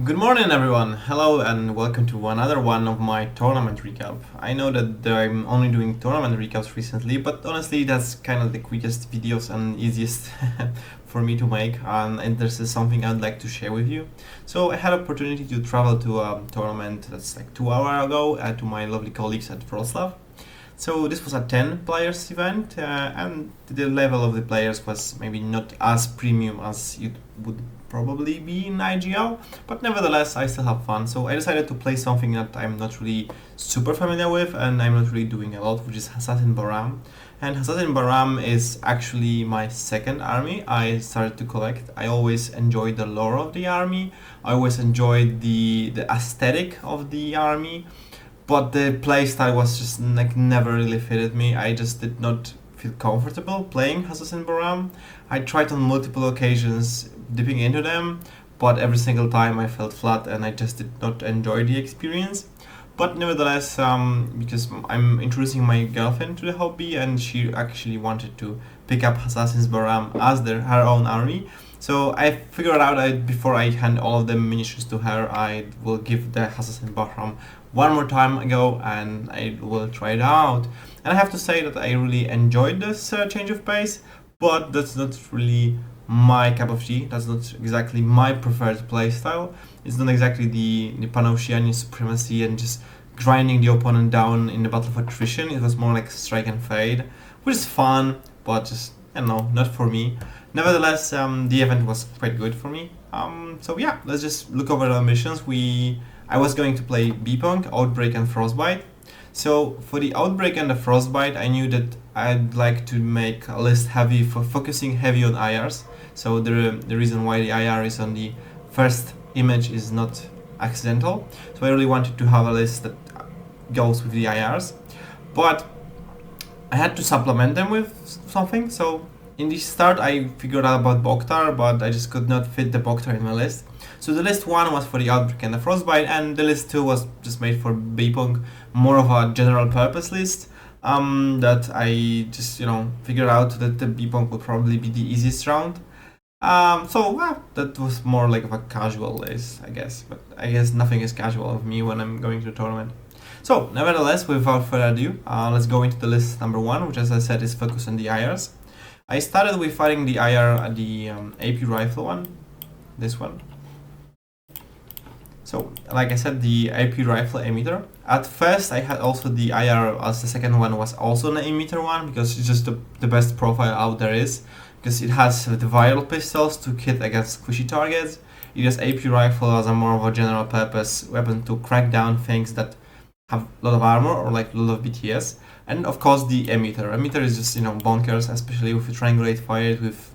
Good morning, everyone. Hello, and welcome to another one of my tournament recap. I know that I'm only doing tournament recaps recently, but honestly, that's kind of the quickest videos and easiest for me to make, and this is something I'd like to share with you. So I had opportunity to travel to a tournament that's like 2 hours ago to my lovely colleagues at Wroclaw. So this was a 10 players event, and the level of the players was maybe not as premium as it would probably be in IGL, but nevertheless I still have fun. So I decided to play something that I'm not really super familiar with and I'm not really doing a lot, which is Hassasin Bahram. And Hassasin Bahram is actually my second army I started to collect. I always enjoyed the lore of the army, I always enjoyed the aesthetic of the army, but the playstyle was just like never really fitted me. I just did not feel comfortable playing Hassasin Bahram. I tried on multiple occasions dipping into them, but every single time I felt flat and I just did not enjoy the experience. But nevertheless, because I'm introducing my girlfriend to the hobby and she actually wanted to pick up Hassasins Bahram as her own army, so I figured out that before I hand all of the miniatures to her, I will give the Hassasin Bahram one more time ago and I will try it out. And I have to say that I really enjoyed this change of pace, but that's not really my cup of tea. That's not exactly my preferred playstyle. It's not exactly the Pan-Oceanian supremacy and just grinding the opponent down in the battle of attrition. It was more like strike and fade, which is fun, but just, I don't know, not for me. Nevertheless, the event was quite good for me. So yeah, let's just look over the missions. I was going to play Bpong, Outbreak and Frostbyte. So for the Outbreak and the Frostbyte, I knew that I'd like to make a list heavy for focusing heavy on IRs. So the reason why the IR is on the first image is not accidental. So I really wanted to have a list that goes with the IRs, but I had to supplement them with something. So in the start I figured out about Boktar, but I just could not fit the Boktar in my list. So the list 1 was for the Outbreak and the Frostbite, and the list 2 was just made for Bpong, more of a general purpose list. That I just figured out that the Bpong would probably be the easiest round. That was more like of a casual list, I guess. But I guess nothing is casual of me when I'm going to the tournament. So nevertheless, without further ado, let's go into the list number 1, which, as I said, is focused on the IRs. I started with fighting the IR at the AP rifle one, this one. So, like I said, the AP rifle emitter. At first, I had also the IR as the second one was also an emitter one, because it's just the best profile out there is. Because it has the viral pistols to hit against squishy targets. It has AP rifle as a more of a general purpose weapon to crack down things that have a lot of armor or like a lot of BTS. And of course the emitter. Emitter is just, bonkers, especially if you triangulate fire with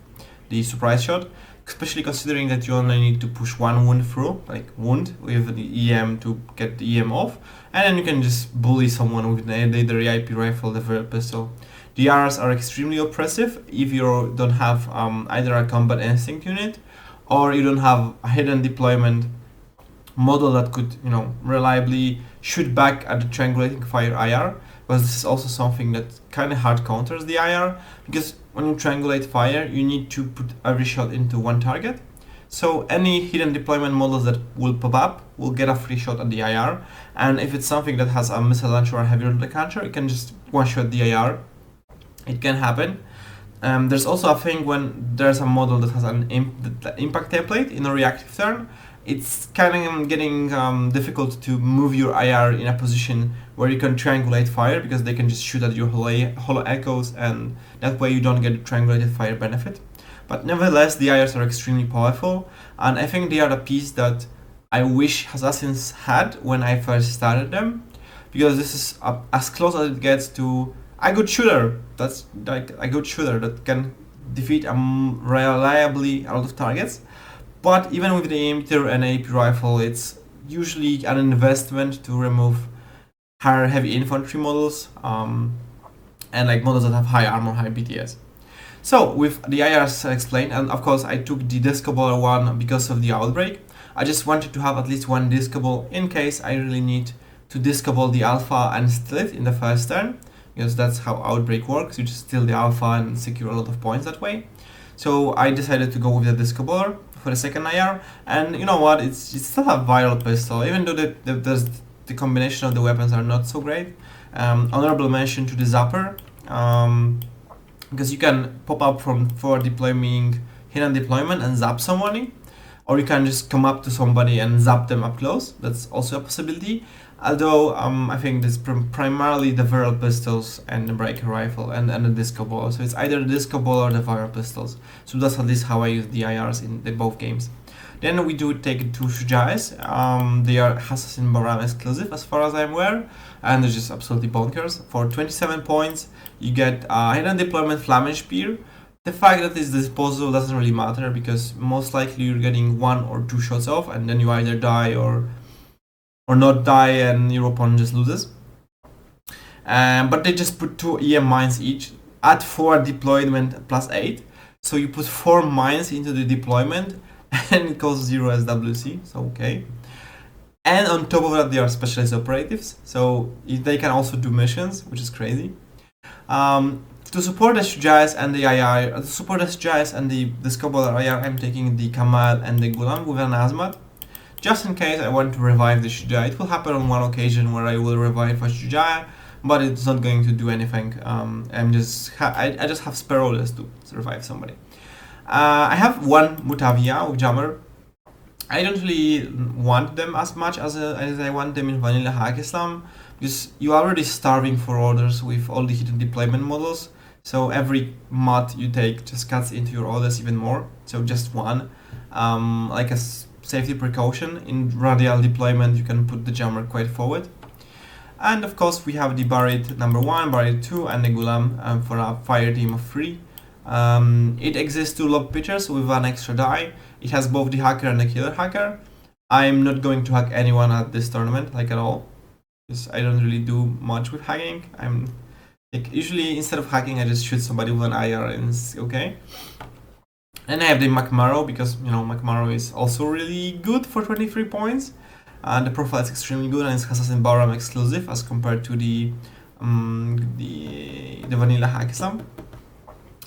the surprise shot. Especially considering that you only need to push one wound through, like wound, with the EM to get the EM off. And then you can just bully someone with either the IP rifle or the pistol. The Rs are extremely oppressive if you don't have either a combat instinct unit or you don't have a hidden deployment model that could, reliably shoot back at the triangulating fire IR, because this is also something that kind of hard counters the IR, because when you triangulate fire, you need to put every shot into one target. So any hidden deployment models that will pop up will get a free shot at the IR, and if it's something that has a missile launcher or heavy rocket launcher, it can just one-shot the IR. It can happen. There's also a thing when there's a model that has an impact template in a reactive turn. It's kind of getting difficult to move your IR in a position where you can triangulate fire, because they can just shoot at your hollow echoes, and that way you don't get the triangulated fire benefit. But nevertheless, the IRs are extremely powerful, and I think they are the piece that I wish Hassasins had when I first started them, because this is as close as it gets to a good shooter. That's like a good shooter that can defeat reliably a lot of targets. But even with the emitter and AP rifle, it's usually an investment to remove higher heavy infantry models and like models that have high armor, high BTS. So with the IRs explained, and of course I took the disco ball one because of the Outbreak. I just wanted to have at least one disco ball in case I really need to disco ball the alpha and steal it in the first turn, because that's how Outbreak works. You just steal the alpha and secure a lot of points that way. So I decided to go with the disco baller for the second IR. And you know what? It's still a viral pistol, even though the combination of the weapons are not so great. Honorable mention to the Zapper, because you can pop up from forward deploy, meaning hidden deployment, and zap somebody, or you can just come up to somebody and zap them up close. That's also a possibility. Although I think this primarily the viral pistols and the breaker rifle and the disco ball. So it's either the disco ball or the viral pistols. So that's at least how I use the IRs in both games. Then we do take two Shujais. They are Hassasin Bahram exclusive as far as I'm aware, and they're just absolutely bonkers. For 27 points, you get hidden deployment Flamen Spear. The fact that it's disposable doesn't really matter, because most likely you're getting 1 or 2 shots off, and then you either die or not die and your opponent just loses. But they just put 2 EM mines each at forward deployment +8. So you put 4 mines into the deployment and it costs 0 SWC, so okay. And on top of that, they are specialist operatives, so they can also do missions, which is crazy. To support the Shujais and the IR, to support the Shujais and the Scoballer IR, I'm taking the Kamal and the Gulam with an Azmat. Just in case I want to revive the Shujai. It will happen on one occasion where I will revive a Shujai, but it's not going to do anything. I just have spare orders to revive somebody. I have one Mutavia with Jammer. I don't really want them as much as I want them in Vanilla Hack Islam, because you're already starving for orders with all the hidden deployment models. So every mod you take just cuts into your orders even more. So just one, like a safety precaution. In radial deployment, you can put the Jammer quite forward. And of course, we have the Buried number 1, Buried 2, and the Gulam for a fire team of 3. It exists 2 lob pitchers with 1 extra die. It has both the hacker and the killer hacker. I'm not going to hack anyone at this tournament, like at all, because I don't really do much with hacking. I'm like, usually instead of hacking, I just shoot somebody with an IR and it's okay. And I have the McMarrow, because you know McMarrow is also really good for 23 points. The profile is extremely good, and it's Hassasin Bahram exclusive as compared to the vanilla hack Islam.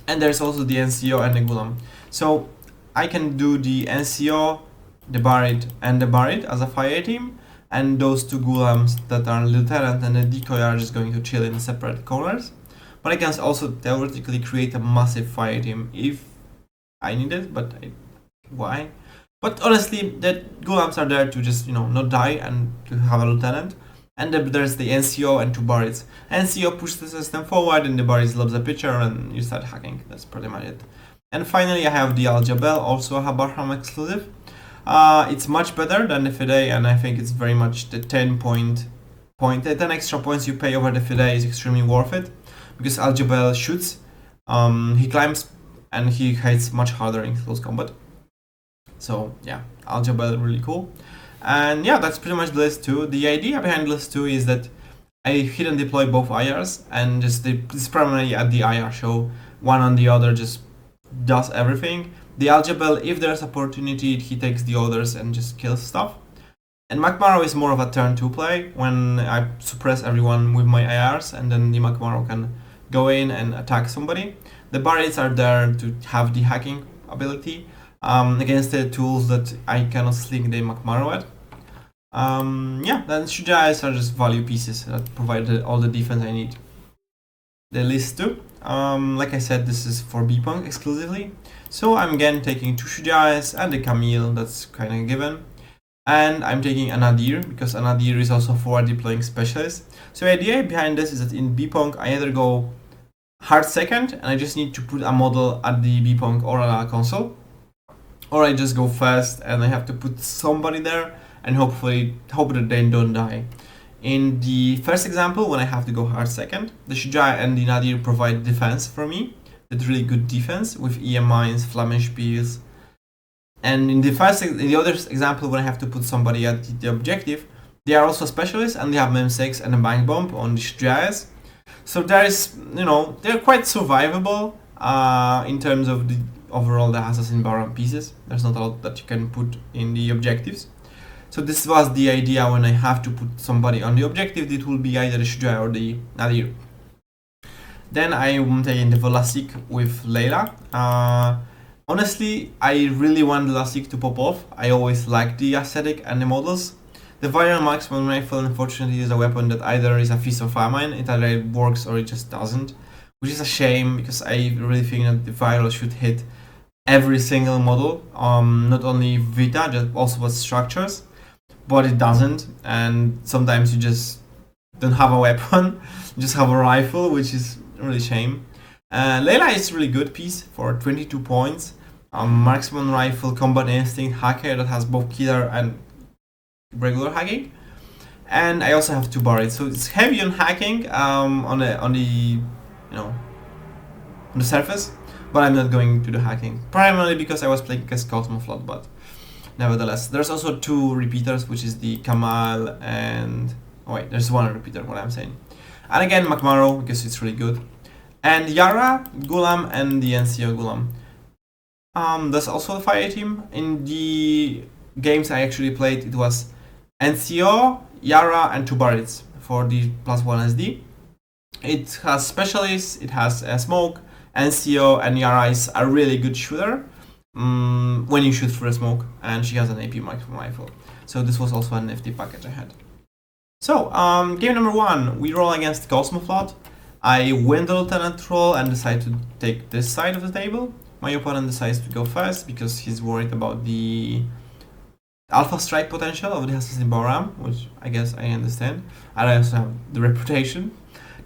And there's also the NCO and the Gulam. So I can do the NCO, the Buried, and the Buried as a fire team, and those 2 Gulams that are lieutenant and the decoy are just going to chill in separate corners. But I can also theoretically create a massive fire team if I need it, but why? But honestly, the Gulams are there to just, you know, not die and to have a lieutenant. And there's the NCO and 2 Burieds. NCO pushes the system forward, and the Burieds loves the pitcher, and you start hacking. That's pretty much it. And finally, I have the Al Jabal, also a Bahram exclusive. It's much better than the Fidei, and I think it's very much the 10 extra points you pay over the Fidei is extremely worth it, because Al Jabal shoots, he climbs, and he hits much harder in close combat. So yeah, Al Jabal really cool. And yeah, that's pretty much the list 2. The idea behind list 2 is that I hidden deploy both IRs, and just this primarily at the IR show, one on the other just does everything. The Al Jabal, if there's opportunity, he takes the others and just kills stuff. And McMarrow is more of a turn 2 play, when I suppress everyone with my IRs, and then the McMarrow can go in and attack somebody. The Burieds are there to have the hacking ability against the tools that I cannot sling the McMarrow at. Yeah, then Shujais are just value pieces that provide all the defense I need. The list 2, like I said, this is for Bpong exclusively. So I'm again taking 2 Shujais and the Camille, that's kind of given. And I'm taking a Nadir, because a Nadir is also forward deploying specialist. So the idea behind this is that in Bpong, I either go hard second, and I just need to put a model at the Bpong or a console, or I just go fast and I have to put somebody there and hope that they don't die. In the first example, when I have to go hard second, the Shujai and the Nadir provide defense for me. That's really good defense with EM mines, Flamen Spiels. And in the other example, when I have to put somebody at the objective, they are also specialists, and they have MEM6 and a bank bomb on the Shujais. So there is, you know, they're quite survivable in terms of the overall the Hassasin Bahram pieces. There's not a lot that you can put in the objectives. So this was the idea. When I have to put somebody on the objective, it will be either the Shujai or the Nadir. Then I am taking the Velasik with Layla. Honestly, I really want the Lasik to pop off. I always like the aesthetic and the models. The viral maximum rifle unfortunately is a weapon that either is a feast or famine, it either works or it just doesn't, which is a shame because I really think that the viral should hit every single model, not only Vita, just also with structures, but it doesn't, and sometimes you just don't have a weapon, you just have a rifle, which is really a shame. Layla is a really good piece for 22 points. Marksman rifle, combat instinct, hacker that has both killer and regular hacking. And I also have 2 buried, so it's heavy on hacking on the surface, but I'm not going to the hacking, primarily because I was playing against Kosmoflot, but nevertheless. There's also 2 repeaters, which is the Kamal and... oh wait, there's 1 repeater, what I'm saying. And again, Makmaro, because it's really good. And Yara, Gulam, and the NCO Gulam. There's also a fire team. In the games I actually played, it was NCO, Yara, and 2 Barrets for the +1 SD. It has specialists, it has a smoke. NCO and Yara is a really good shooter when you shoot through a smoke, and she has an AP rifle. So this was also an FT package I had. So, game number 1, we roll against Kosmoflot. I win the Lieutenant roll and decide to take this side of the table. My opponent decides to go first because he's worried about the alpha strike potential of the Hassasin Bahram, which I guess I understand. And I also have the reputation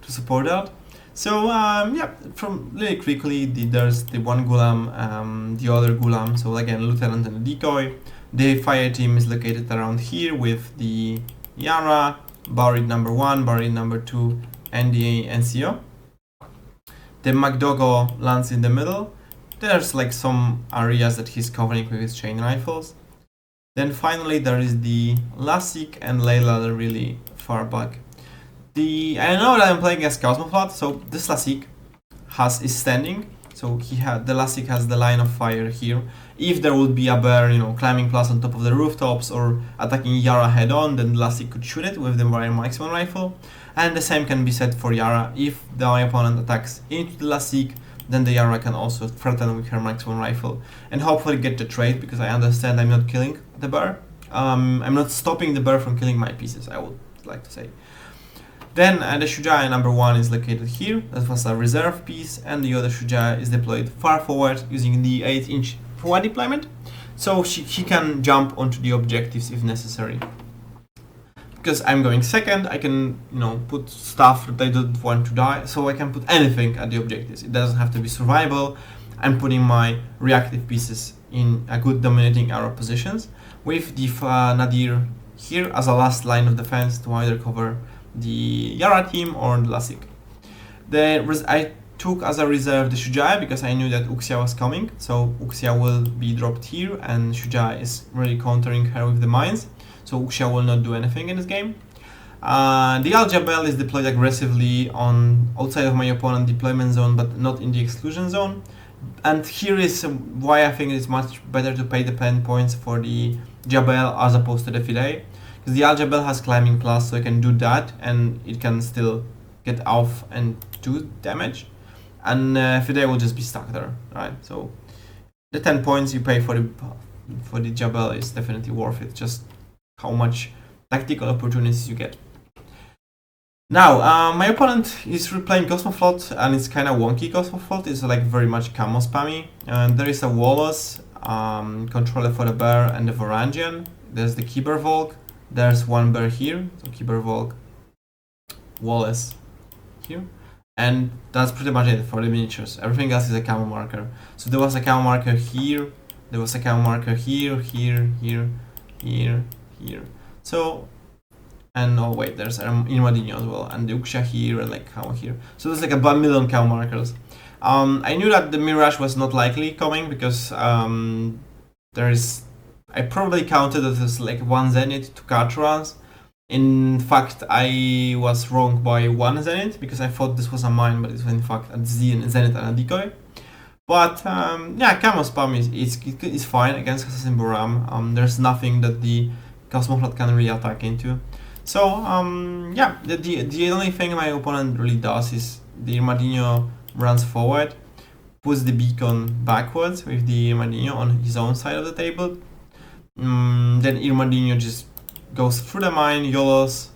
to support that. So yeah, from really quickly, there's the 1 Gulam, the other Gulam, so again, Lieutenant and a decoy. The fire team is located around here with the Yara, buried number 1, buried number 2, and the NCO. The McDogo lands in the middle. There's like some areas that he's covering with his chain rifles. Then finally there is the Lasik and Layla really far back. I know that I'm playing as Kosmoflot, so this Lasik is standing. So the Lasik has the line of fire here. If there would be a bear, climbing plus on top of the rooftops or attacking Yara head on, then the Lasik could shoot it with the marksman rifle. And the same can be said for Yara. If my opponent attacks into the Lasik, then the Yara can also threaten with her marksman rifle and hopefully get the trade, because I understand I'm not killing the bear. I'm not stopping the bear from killing my pieces, I would like to say. Then the Shuja number 1 is located here. That was a reserve piece, and the other Shuja is deployed far forward using the 8-inch forward deployment, so she can jump onto the objectives if necessary. Because I'm going second, I can put stuff that I don't want to die, so I can put anything at the objectives. It doesn't have to be survival. I'm putting my reactive pieces in a good dominating arrow positions with the Nadir here as a last line of defense to either cover the Yara team or the Lasik. I took as a reserve the Shuja because I knew that Uxia was coming, so Uxia will be dropped here and Shuja is really countering her with the mines, so Uxia will not do anything in this game. The Al Jabal is deployed aggressively on outside of my opponent deployment zone, but not in the exclusion zone. And here is why I think it's much better to pay the 10 points for the Jabal as opposed to the Filet. Because the Al Jabal has climbing plus, so it can do that and it can still get off and do damage. And Filet will just be stuck there, right? So the 10 points you pay for the Jabal is definitely worth it, just how much tactical opportunities you get. Now, my opponent is replaying Kosmoflot, and it's kind of wonky Kosmoflot. It's like very much camo spammy. And there is a Wallace, controller for the bear and the Varangian. There's the Kyber Volk. There's 1 bear here, so Kyber Volk, Wallace here. And that's pretty much it for the miniatures. Everything else is a camo marker. So there was a camo marker here, there was a camo marker here, here, here, here, here. So, and oh wait, there's Irmadinho as well, and the Uxia here, and like camo here. So there's like a million camo markers. I knew that the Mirage was not likely coming because I probably counted that there's like 1 Zenith, 2 Catrans. In fact, I was wrong by 1 Zenith because I thought this was a mine, but it was in fact a Zenith and a decoy. But yeah, camo spam is fine against Hassasins Bahram. There's nothing that the Kosmoflot can really attack into. So yeah, the only thing my opponent really does is the Irmadinho runs forward, puts the beacon backwards with the Irmadinho on his own side of the table. Then Irmadinho just goes through the mine, YOLOs.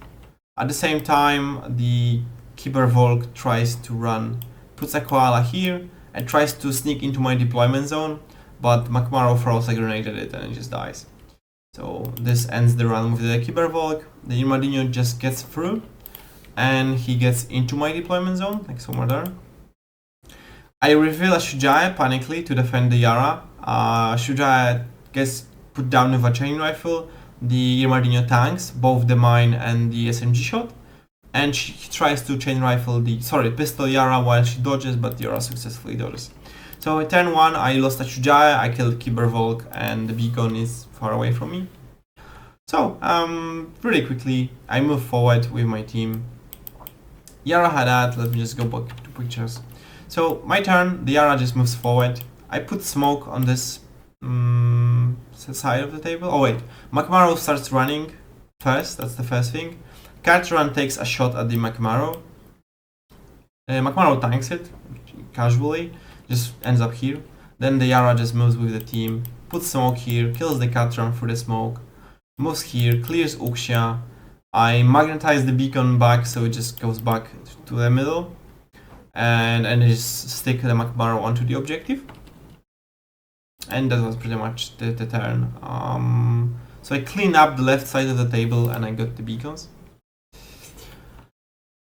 At the same time, the Kybervolk tries to run, puts a koala here, and tries to sneak into my deployment zone, but McMurrow throws a grenade at it and it just dies. So this ends the run with the Kybervolk. The Irmadinho just gets through, and he gets into my deployment zone, like somewhere there. I reveal a Shujae panically to defend the Yara. Shujae gets put down with a chain rifle. The Irmadinho tanks both the mine and the SMG shot, and she tries to chain rifle the pistol Yara while she dodges, but Yara successfully dodges. So at turn 1 I lost a Shujae, I killed Kybervolk, and the beacon is far away from me. So pretty quickly I move forward with my team. Yara had that, let me just go back to pictures. So my turn, the Yara just moves forward. I put smoke on this side of the table. Oh wait, McMurrow starts running first, that's the first thing. Cartran takes a shot at the McMurrow. McMurrow tanks it casually, just ends up here. Then the Yara just moves with the team, puts smoke here, kills the Cartran through the smoke, moves here, clears Uxia. I magnetize the beacon back so it just goes back to the middle, and I just stick the McMurrow onto the objective. And that was pretty much the turn. So I cleaned up the left side of the table and I got the beacons.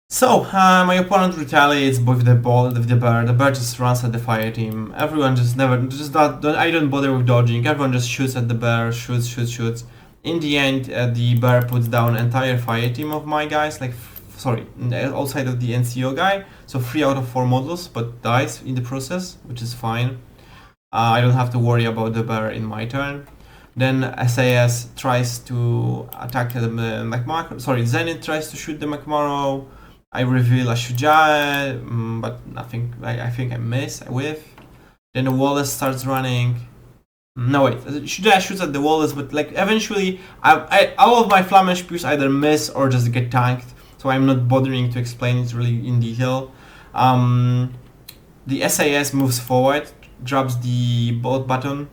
So my opponent retaliates with the ball, with the bear. The bear just runs at the fire team. Everyone I don't bother with dodging. Everyone just shoots at the bear, shoots. In the end, the bear puts down entire fire team of my guys, outside of the NCO guy. So 3 out of 4 models, but dies in the process, which is fine. I don't have to worry about the bear in my turn. Then SAS tries to attack the Zenith tries to shoot the McMurrow. I reveal a Shujae, but nothing. I think I miss. I whiff. Then the Wallace starts running. No wait, Shujae shoots at the Wallace, but like eventually, all of my Flamme spears either miss or just get tanked. So I'm not bothering to explain it really in detail. The SAS moves forward, drops the bolt button,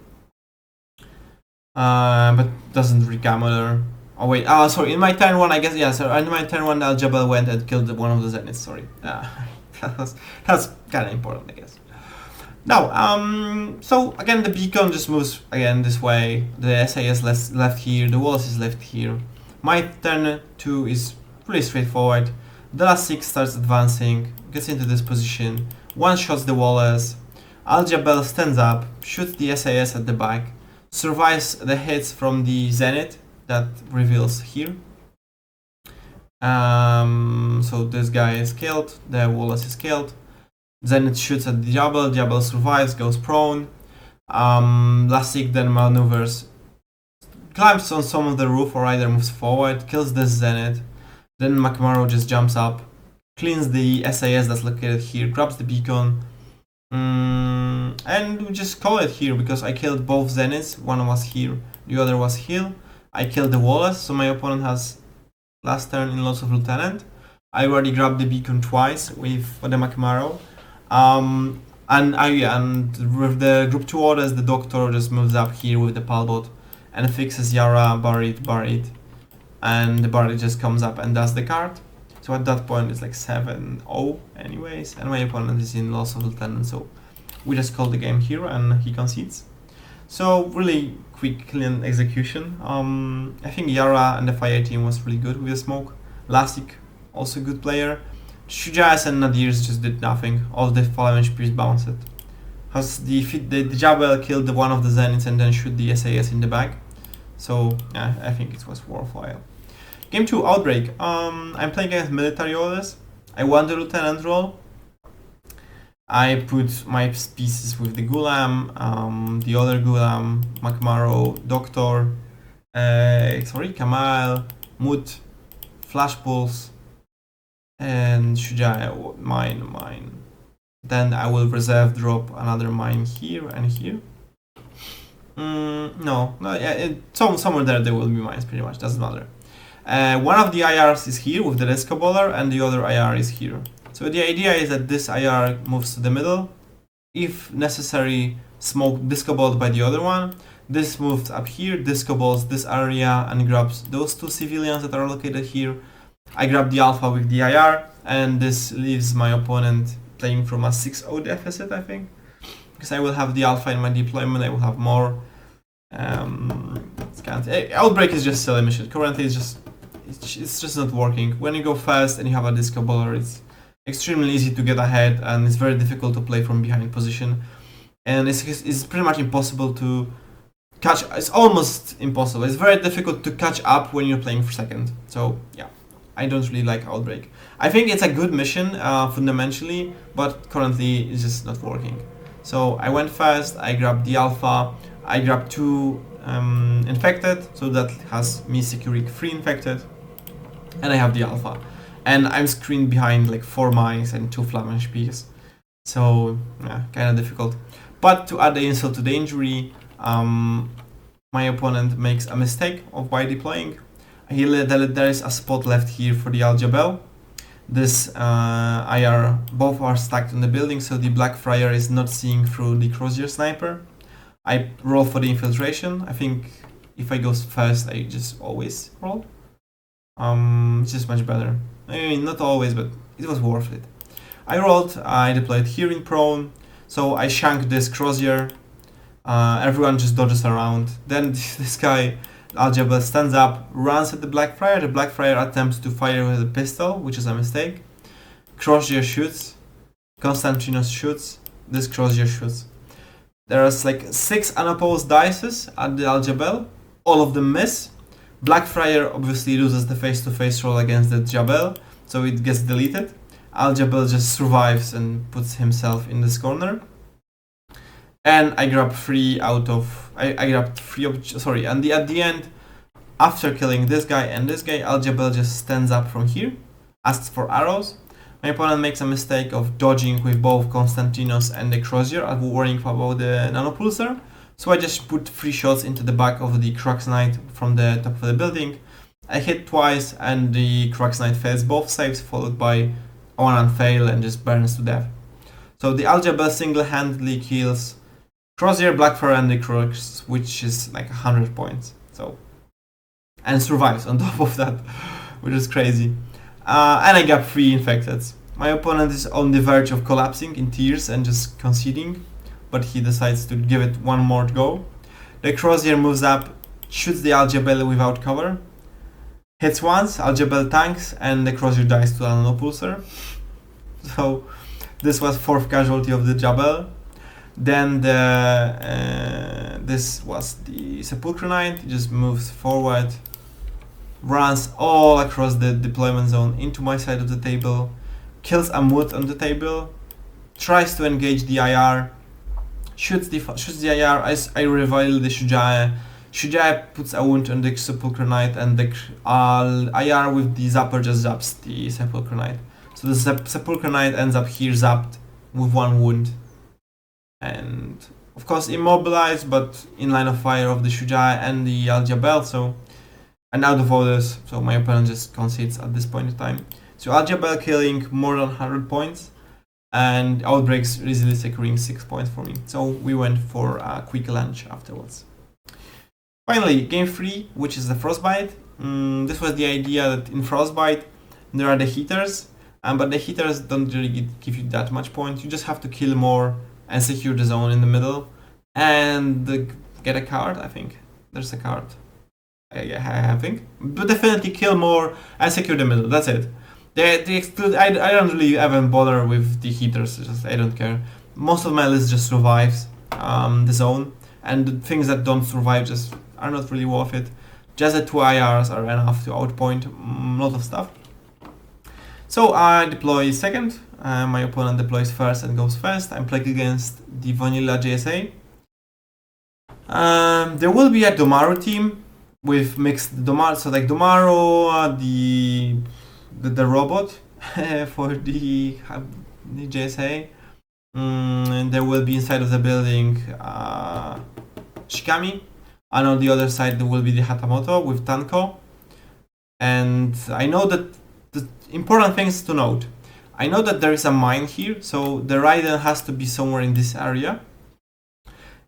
but doesn't really matter. Oh wait, in my turn 1 I guess, yeah, so in my turn 1 Al Jabal went and killed one of the Zeniths, sorry. That's kinda important, I guess. Now, so again the beacon just moves again this way, the SAS left here, the Wallace is left here. My turn 2 is pretty straightforward. The last 6 starts advancing, gets into this position, one-shots the Wallace. Al Jabal stands up, shoots the SAS at the back, survives the hits from the Zenith that reveals here. So this guy is killed, the Wallace is killed. Zenith shoots at the Jabal, Jabal survives, goes prone. Lasik then maneuvers, climbs on some of the roof or either moves forward, kills this Zenith. Then McMurrow just jumps up, cleans the SAS that's located here, grabs the beacon, and we just call it here because I killed both Zeniths. One was here, the other was here. I killed the Wallace, so my opponent has last turn in loss of Lieutenant. I already grabbed the beacon twice with the McMurrow. And with the group 2 orders, the Doctor just moves up here with the Palbot and fixes Yara, Barret, and the Barret just comes up and does the card. So at that point it's like 7-0 anyways, and my opponent is in loss of Lieutenant, so we just call the game here and he concedes. So really quick, clean execution. I think Yara and the fire team was really good with the smoke. Lasik, also good player. Shujas and Nadirs just did nothing. All the Flamme spears bounced. The Jabal killed one of the Zeniths and then shoot the SAS in the back. So yeah, I think it was worthwhile. Game 2, Outbreak. I'm playing against military orders. I won the Lieutenant role. I put my pieces with the Gulam, the other Gulam, McMurrow, Doctor, Kamal, Mut, Flash Pulse, and Shujae, mine. Then I will reserve drop another mine here and here. Somewhere there will be mines pretty much, doesn't matter. One of the IRs is here with the Resco Bowler and the other IR is here. So the idea is that this IR moves to the middle, if necessary, smoke disco balled by the other one. This moves up here, disco balls this area and grabs those two civilians that are located here. I grab the alpha with the IR, and this leaves my opponent playing from a 6-0 deficit, I think. Because I will have the alpha in my deployment, I will have more. Outbreak is just silly mission. Currently it's just not working. When you go fast and you have a disco baller, it's extremely easy to get ahead, and it's very difficult to play from behind position. And it's pretty much impossible to catch. It's almost impossible. It's very difficult to catch up when you're playing for second. So yeah, I don't really like Outbreak. I think it's a good mission fundamentally, but currently it's just not working. So I went fast, I grabbed the alpha, I grabbed 2 infected, so that has me securing 3 infected, and I have the alpha. And I'm screened behind like 4 mines and 2 flam HPs. So yeah, kind of difficult. But to add the insult to the injury, my opponent makes a mistake by deploying. There is a spot left here for the Al Jabal. This IR, both are stacked on the building, so the Black Friar is not seeing through the crosshair sniper. I roll for the infiltration. I think if I go first, I just always roll. It's just much better. I mean, not always, but it was worth it. I rolled, I deployed here in prone, so I shanked this crosshair. Everyone just dodges around. Then this guy, Al-Jabal, stands up, runs at the Black Friar. The Black Friar attempts to fire with a pistol, which is a mistake. Crosshair shoots. Konstantinos shoots. This crosshair shoots. There's like 6 unopposed dices at the Al-Jabal. All of them miss. Black Friar obviously loses the face-to-face roll against the Jabal, so it gets deleted. Al-Jabal just survives and puts himself in this corner. And I grab 3 out of... I grabbed 3 of... Sorry, and at the end, after killing this guy and this guy, Al-Jabal just stands up from here, asks for arrows. My opponent makes a mistake of dodging with both Konstantinos and the crosshair, worrying about the nanopulsar. So I just put 3 shots into the back of the Crux Knight from the top of the building. I hit twice and the Crux Knight fails both saves, followed by one unfail and just burns to death. So the Al-Jabal single-handedly kills Crosshair, Blackfire and the Crux, which is like 100 points. So, and survives on top of that, which is crazy. And I got 3 infected. My opponent is on the verge of collapsing in tears and just conceding, but he decides to give it one more go. The Crosshair moves up, shoots the Al-Jabal without cover, hits once, Al-Jabal tanks, and the Crosshair dies to a nanopulsar. So this was 4th casualty of the Jabal. Then this was the Sepulchre Knight. He just moves forward, runs all across the deployment zone into my side of the table, kills Amut on the table, tries to engage the IR, shoots the IR. I reveal the Shujae. Shujae puts a wound on the Sepulchre Knight, and the IR with the zapper just zaps the Sepulchre Knight. So the Sepulchre Knight ends up here zapped with 1 wound. And of course immobilized, but in line of fire of the Shujae and the Al-Jabal, so, and out of orders, so my opponent just concedes at this point in time. So Al-Jabal killing more than 100 points, and Outbreaks easily securing 6 points for me. So we went for a quick lunch afterwards. Finally, game 3, which is the Frostbyte. This was the idea that in Frostbyte there are the heaters, but the heaters don't really give you that much points. You just have to kill more and secure the zone in the middle, and get a card. I think there's a card. I think, but definitely kill more and secure the middle. That's it. They exclude. I don't really even bother with the heaters. Just I don't care. Most of my list just survives the zone, and the things that don't survive just are not really worth it. Just the 2 IRs are enough to outpoint a lot of stuff. So I deploy second. My opponent deploys first and goes first. I'm playing against the vanilla JSA. There will be a Domaru team with mixed Domaru, so like Domaru, the robot for the JSA. And there will be inside of the building Shikami, and on the other side there will be the Hatamoto with Tanko. And I know that the important things to note. I know that there is a mine here, so the Raiden has to be somewhere in this area.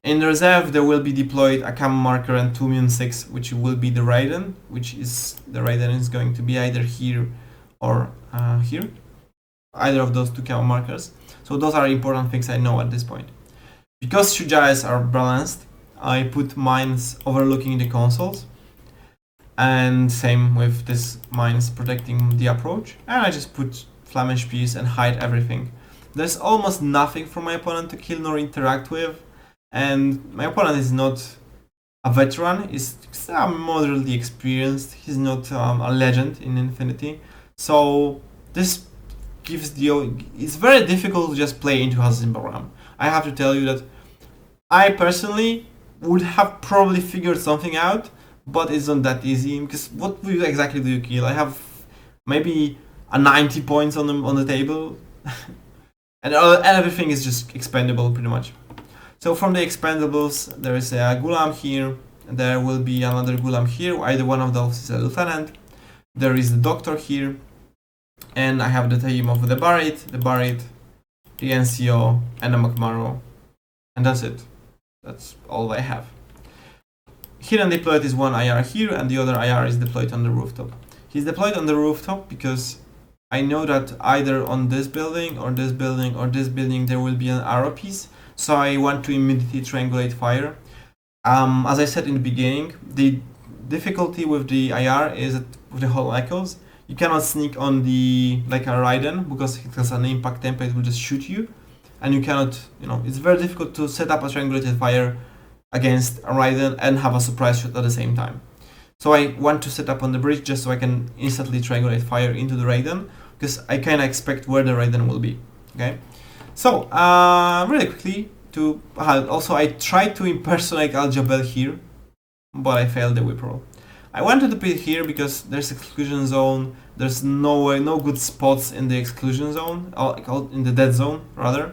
In the reserve, there will be deployed a cam marker and 2-6, which will be the Raiden, the Raiden is going to be either here or here. Either of those two cam markers. So those are important things I know at this point. Because Shuja'as are balanced, I put mines overlooking the consoles. And same with this mines protecting the approach. And I just put flame HPs and hide everything. There's almost nothing for my opponent to kill nor interact with. And my opponent is not a veteran, he's moderately experienced, he's not a legend in Infinity. So this gives it's very difficult to just play into Hassasin Bahram. I have to tell you that I personally would have probably figured something out, but it's not that easy, because what exactly do you kill? I have maybe a 90 points on the table, and everything is just expendable pretty much. So from the expendables, there is a Gulam here, and there will be another Gulam here, either one of those is a lieutenant. There is the doctor here, and I have the team of the Buried, the NCO, and the Makmaro, and that's it. That's all I have. Hidden deployed is one IR here, and the other IR is deployed on the rooftop. He's deployed on the rooftop because I know that either on this building or this building or this building there will be an arrow piece, so I want to immediately triangulate fire. As I said in the beginning, the difficulty with the IR is that with the whole echoes, you cannot sneak on the like a Raiden because it has an impact template, it will just shoot you, and you cannot, it's very difficult to set up a triangulated fire against a Raiden and have a surprise shot at the same time. So I want to set up on the bridge just so I can instantly triangulate fire into the Raiden, because I kind of expect where the Raiden will be. Okay, so really quickly also I tried to impersonate Al Jabel here, but I failed the whip roll. I wanted to put it here because there's exclusion zone. There's no good spots in the exclusion zone, or in the dead zone rather.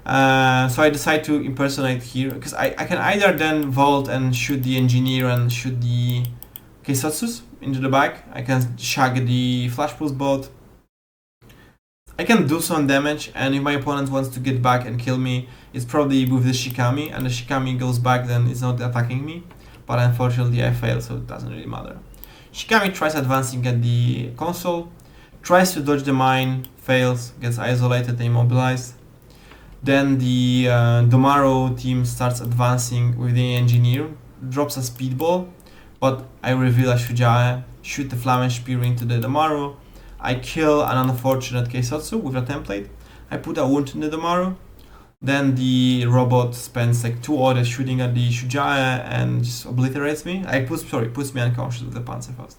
So I decided to impersonate here because I can either then vault and shoot the engineer and shoot the Keisatsus into the back. I can shag the flash pulse bot. I can do some damage, and if my opponent wants to get back and kill me, it's probably with the Shikami, and the Shikami goes back, then it's not attacking me. But unfortunately I failed, so it doesn't really matter. Shikami tries advancing at the console, tries to dodge the mine, fails, gets isolated, immobilized. Then the Domaro team starts advancing with the engineer, drops a speedball, but I reveal a Shujae, shoot the Flamen Spear into the Domaro. I kill an unfortunate Keisatsu with a template. I put a wound in the Domaro. Then the robot spends like 2 orders shooting at the Shujae and just obliterates me. Puts me unconscious with the Panzerfaust.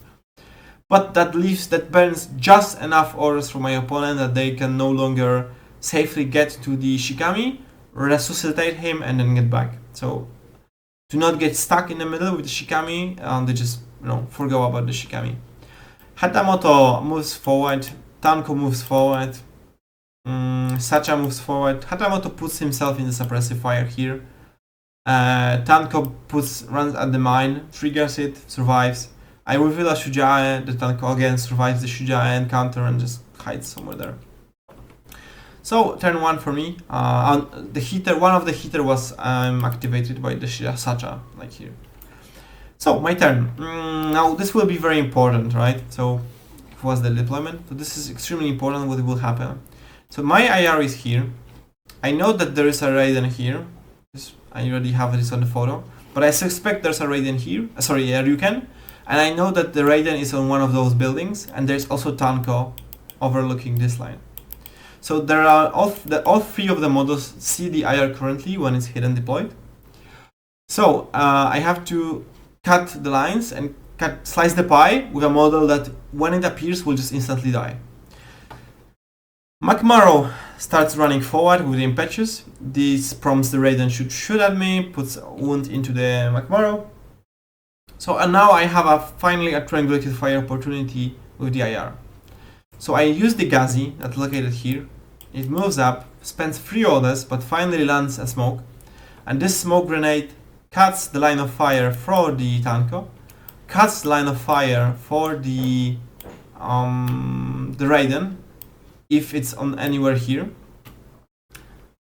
But that burns just enough orders for my opponent that they can no longer safely get to the Shikami, resuscitate him, and then get back. So to not get stuck in the middle with the Shikami, they just forgo about the Shikami. Hatamoto moves forward, Tanko moves forward, Sacha moves forward. Hatamoto puts himself in the suppressive fire here. Tanko runs at the mine, triggers it, survives. I reveal a Shujae, the Tanko again survives the Shujae encounter and just hides somewhere there. So turn 1 for me. One of the heater was activated by the Sacha, like here. So my turn. Now this will be very important, right? So was the deployment. So this is extremely important what will happen. So my IR is here. I know that there is a Raiden here. I already have this on the photo. But I suspect there's a Raiden here. Sorry, a Ryuken. And I know that the Raiden is on one of those buildings. And there's also Tanko overlooking this line. So there are all 3 of the models see the IR currently when it's hidden deployed. So I have to cut the lines and slice the pie with a model that when it appears will just instantly die. Makmaro starts running forward with the impetus. This prompts the Raiden should shoot at me, puts a wound into the Makmaro. So and now I have finally a triangulated fire opportunity with the IR. So I use the Ghazi that's located here. It moves up, spends 3 orders, but finally lands a smoke. And this smoke grenade cuts the line of fire for the Tanko, cuts the line of fire for the Raiden, if it's on anywhere here.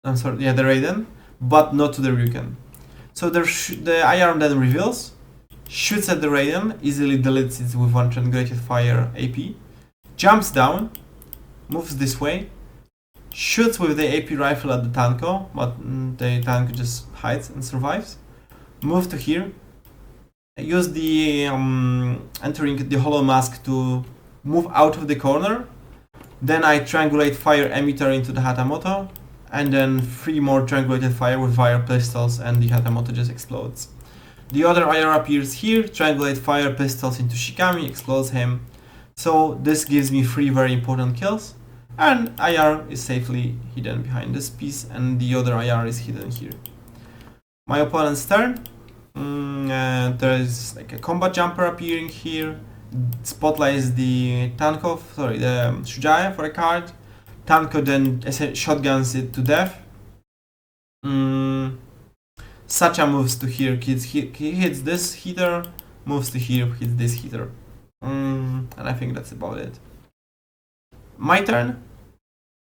I'm sorry, yeah, the Raiden, but not to the Ryuken. So the IR then reveals, shoots at the Raiden, easily deletes it with one triangulated fire AP, jumps down, moves this way, shoots with the AP rifle at the Tanko, but the Tanko just hides and survives. Move to here, use the entering the hollow mask to move out of the corner. Then I triangulate fire emitter into the Hatamoto, and then 3 more triangulated fire with fire pistols, and the Hatamoto just explodes. The other IR appears here, triangulate fire pistols into Shikami, explodes him. So this gives me 3 very important kills, and IR is safely hidden behind this piece, and the other IR is hidden here. My opponent's turn. There is like a combat jumper appearing here. Spotlights the Tankov, sorry, the Shujaya for a card. Tanko then shotguns it to death. Sacha moves to here, he hits this heater, moves to here, hits this heater. And I think that's about it. My turn.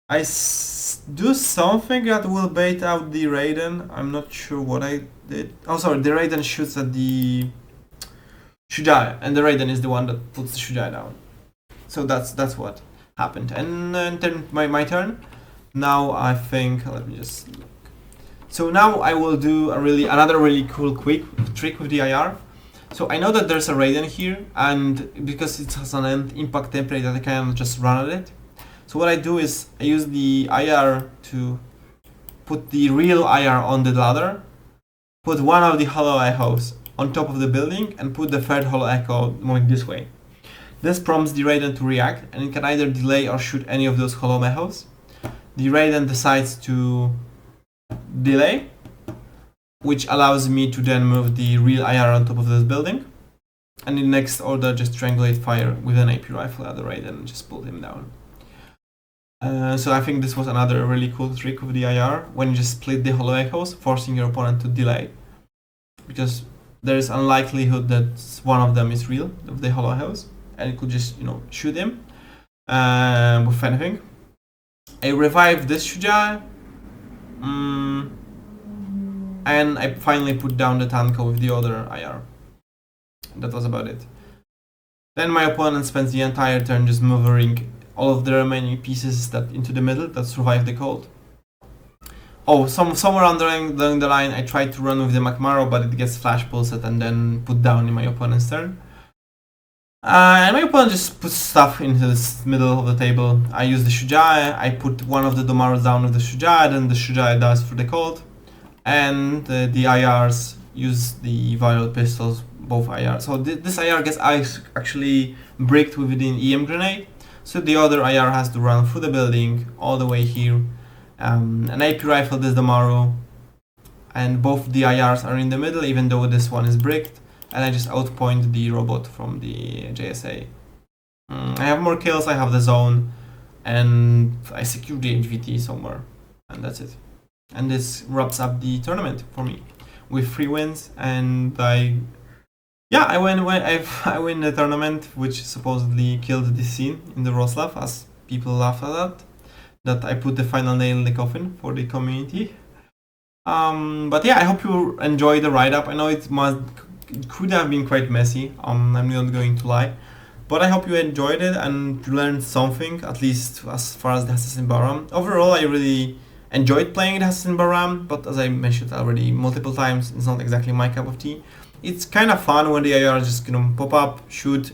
I do something that will bait out the Raiden. I'm not sure what I did. Oh, sorry, the Raiden shoots at the Shujaya, and the Raiden is the one that puts the Shujaya down. So that's what happened. And then my turn. Now I think, let me just look. So now I will do another really cool quick trick with the IR. So I know that there's a Raiden here, and because it has an impact template that I can just run at it. So what I do is I use the IR to put the real IR on the ladder, put one of the hollow echoes on top of the building, and put the third hollow echo moving this way. This prompts the Raiden to react, and it can either delay or shoot any of those hollow echoes. The Raiden decides to delay, which allows me to then move the real IR on top of this building, and in next order just triangulate fire with an AP rifle at the Raiden and just pull him down. So I think this was another really cool trick with the IR, when you just split the hollow echoes, forcing your opponent to delay, because there is unlikelihood that one of them is real, of the hollow echoes, and it could just, shoot him with anything. I revive this Shujaa, and I finally put down the Tanko with the other IR. That was about it. Then my opponent spends the entire turn just moving all of the remaining pieces into the middle that survive the cold. Oh, somewhere along the line I tried to run with the Macmaro, but it gets flash pulsed and then put down in my opponent's turn. And my opponent just puts stuff into the middle of the table. I use the Shujaa, I put one of the Domaros down with the Shujaa, then the Shujaa dies for the cold. And the IRs use the viral pistols, both IR. So this IR gets actually bricked with an EM grenade. So the other IR has to run through the building all the way here. An AP rifle, this Domaro, and both the IRs are in the middle, even though this one is bricked. And I just outpoint the robot from the JSA. I have more kills, I have the zone, and I secure the HVT somewhere, and that's it. And this wraps up the tournament for me with 3 wins, and I win the tournament, which supposedly killed the scene in the Wroclaw, as people laughed at that I put the final nail in the coffin for the community. But yeah, I hope you enjoy the write-up. I know it could have been quite messy, I'm not going to lie, but I hope you enjoyed it and learned something, at least as far as the Hassasin Bahram. Overall, I really enjoyed playing the Hassasin Bahram, but as I mentioned already multiple times, it's not exactly my cup of tea. It's kind of fun when the IR just pop up, shoot,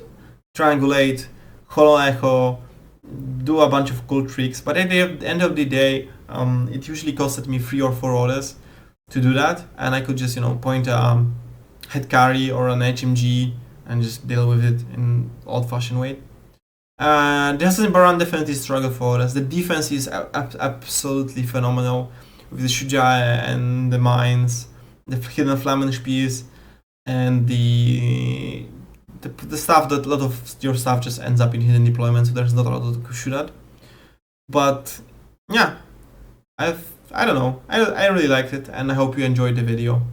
triangulate, hollow echo, do a bunch of cool tricks, but at the end of the day, it usually costed me 3 or 4 orders to do that, and I could just point a head carry or an HMG and just deal with it in old-fashioned way. The Hassasin Bahram definitely struggle for us. The defense is absolutely phenomenal with the Shujaa and the mines, the hidden Flammenspiels, and the stuff that a lot of your stuff just ends up in hidden deployment, so there's not a lot to shoot at. But yeah, I don't know, I really liked it, and I hope you enjoyed the video.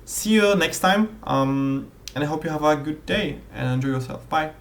See you next time, and I hope you have a good day and enjoy yourself. Bye.